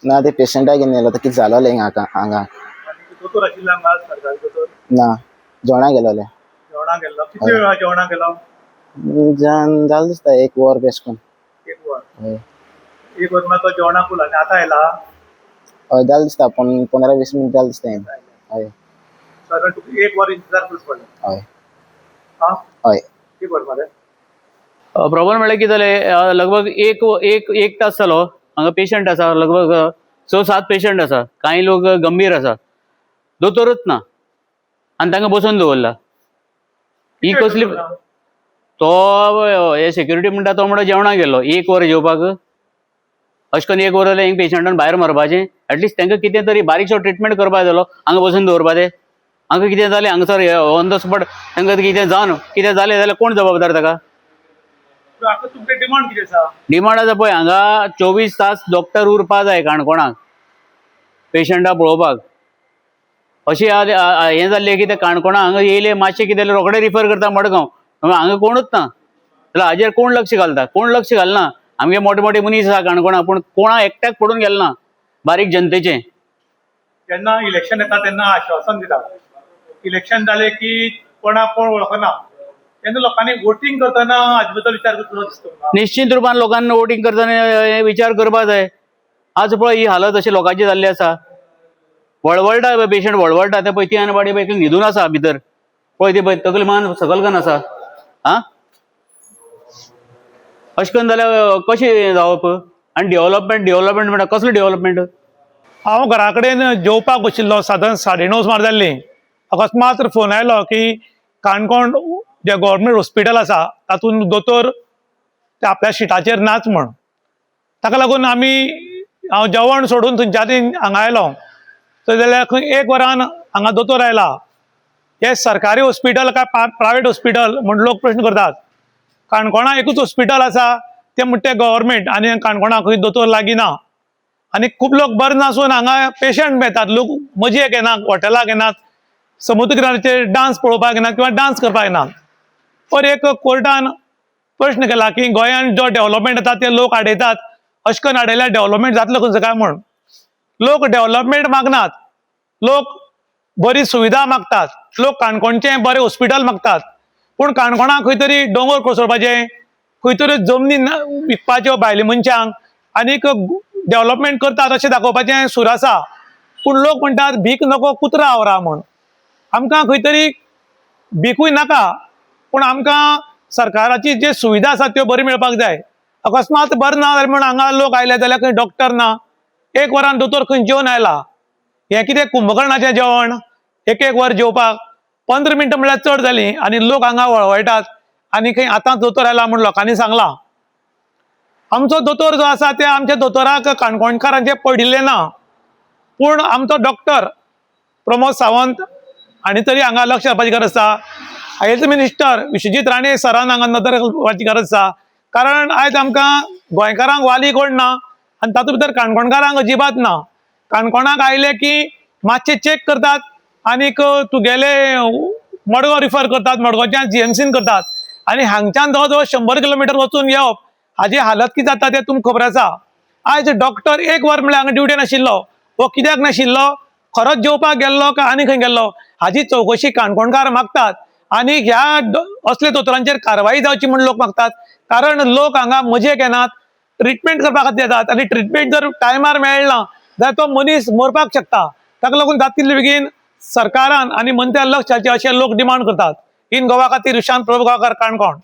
ना ते पेशंटाक घेवन गेलो कितें जालोलें हांगा दोतोर आशिल्लो हांगा सरकारी दोतोर ना जेवणा गेलोले जेवणाक गेल्लो कितले वेळा जेवणाक गेलो जालें दिसता 1 वर बेश कोन्न. एक वर हय एक वर मागीर तो जेवणाक उरलो आनी आतां आयला हय जालें दिसता 15-20 मिनट जालें दिसता हें. हय साधारण तुका एक वर इंतजार करचो पडलो हय हा हय एक वर मरे प्रॉब्लेम म्हळ्यार कितें जालें लगभग एक तास जालो हांगा पेशंट आसा लगभग 6-7 पेशंट आसा कांय लोक गंभीर आसा दोतोरच ना आनी तांकां बसोवन दवरला ही कसली तो हे सेक्युरिटी म्हणटा तो म्हणटा जेवणाक गेलो 1 वर जेवपाक अशें करून 1 वर जाल्यार हें पेशंटान भायर मारपाचें एटलिस्ट तांकां कितें तरी बारीकसो ट्रिटमेंट करपाक जालो हांगा बसून दवरपा तें हांगा कितें जालें हांगासर ऑन द स्पॉट तांकां कितें जावन कितें जालें जाल्यार कोण जबाबदार ताका आतां तुमचें डिमांड कितें आसा डिमांड आसा पळय हांगा 24 तास डॉक्टर उरपा जाय काणकोणाक पेशंटाक पळोवपाक अशें हें जाल्लें की ते काणकोणा हांगा येयले मातशें कितें जाल्यार रोखडे रिफर करता मडगांव हांगा कोणूच ना जाल्यार हाजेर कोण लक्ष घालता कोण लक्ष घालना आमगे मोठे मोठे मनीस आसा काणकोणा पूण कोणा एकट्याक पडून गेले ना बारीक जनतेचें जेन्ना इलेक्शन येता तेन्ना आश्वासन दिता इलेक्शन जालें की कोणाक कोण वळखना तेन्ना लोकांनी वोटींग करतना हाजे बद्दल विचार करचो दिसता तुमकां निश्चित रुपान लोकांनी वोटींग करतना विचार करपा जाय आज पळय ही हालत अशी लोकांची जाल्ली आसा वळवळटा पेशंट वळवळटा ते पळय ती आनी बाडी पळय न्हिदून आसा भितर पळय ती पळय तकली मान सकल करून आसा आं अशें करून जाल्यार कशें जावप आनी डेव्हलपमेंट म्हणटा कसलो डेव्हलपमेंट हांव घरा कडेन जेवपाक बशिल्लो साधारण 9:30 सुमार जाल्ली अकस्मात फोन आयलो की काणकोण जे गव्हर्मेंट हॉस्पिटल आसा तातूंत दोतोर ते आपल्या सिटाचेर नाच म्हण ताका लागून हांव जेवण सोडून थंयच्या हांगा आयलो थंय जाल्यार खंय 1 वरान हांगा दोतोर आयला हे सरकारी हॉस्पिटल काय प्रायवेट हॉस्पिटल म्हण लोक प्रश्न करतात काणकोणा एकूच हॉस्पिटल आसा ते म्हणटा ते गव्हर्मेंट आनी काणकोणा खंय दोतोर लागीं ना आनी खूब लोक बरे नासून हांगा पेशंट मेळटात लोक मजेक येनात हॉटेलाक येनात समुद्र किनाऱ्याचेर डान्स पळोवपाक येनात किंवा डान्स करपाक येनात पर एक कोर्टान प्रश्न केला की गोंयांत जो डेव्हलपमेंट जाता ते लोक आडयतात अशें करून आडयल्यार डेव्हलपमेंट जातलो खंयचो काय म्हण लोक डेव्हलपमेंट मागनात लोक बरी सुविधा मागतात लोक काणकोणचें बरें हॉस्पिटल मागतात पूण काणकोणाक खंय तरी दोंगर कोसळपाचें खंय तरी जमनी विकपाच्यो भायल्या मनशांक आनीक डेव्हलपमेंट करतात अशें दाखोवपाचें सूर आसा पूण लोक म्हणटात भीक नको कुत्रा आवरा म्हण आमकां खंय तरी भिकूय नाका पूण आमकां सरकाराची जे सुविधा आसा त्यो बरी मेळपाक जाय अकस्मात बरें ना जाल्यार म्हण हांगा लोक आयले जाल्यार खंय डॉक्टर ना 1 वरान दोतोर खंय जेवन आयला हें कितें कुंभकर्णाचें जेवण 1 वर जेवपाक 15 मिनटां म्हळ्यार चड जालीं आनी लोक हांगा वळवळटात आनी खंय आतांच दोतोर आयला म्हण लोकांनी सांगलां आमचो दोतोर जो आसा ते आमच्या दोतोराक काणकोणकारांचें पडिल्लें ना पूण आमचो डॉक्टर प्रमोद सावंत हांणी तरी हांगा लक्ष घालपाची गरज आसा हेल्थ मिनिस्टर विश्वजीत राणे सरान हांगा नदर घालपाची गरज आसा कारण आयज आमकां गोंयकारांक वाली कोण ना आनी तातूंत भितर काणकोणकारांक अजिबात ना काणकोणाक आयले की मातशें चॅक करतात आनीक तुगेले मडगांव रिफर करतात मडगांवच्यान GMCन करतात आनी हांगच्यान जवळ जवळ 100 किलोमिटर वचून येवप हाजी हालत कितें जाता तें तुमकां खबर आसा आयज डॉक्टर 1 वर म्हळ्यार हांगा ड्युटी नाशिल्लो वो कित्याक नाशिल्लो खरोच जेवपाक गेल्लो काय आनी खंय गेल्लो हाजी चवकशी काणकोणकार मागतात आनी ह्या असले दोतोरांचेर कारवाई जावची म्हण लोक मागतात कारण लोक हांगा मजेक येनात ट्रिटमेंट करपा खातीर येतात आनी ट्रिटमेंट जर टायमार मेळना जाल्यार तो मनीस मरपाक शकता ताका लागून जाता तितले बेगीन सरकारान आनी मंत्र्यान लक्ष घालचें अशें लोक डिमांड करतात इन गोवा खातीर विशांत प्रभू गांवकार काणकोण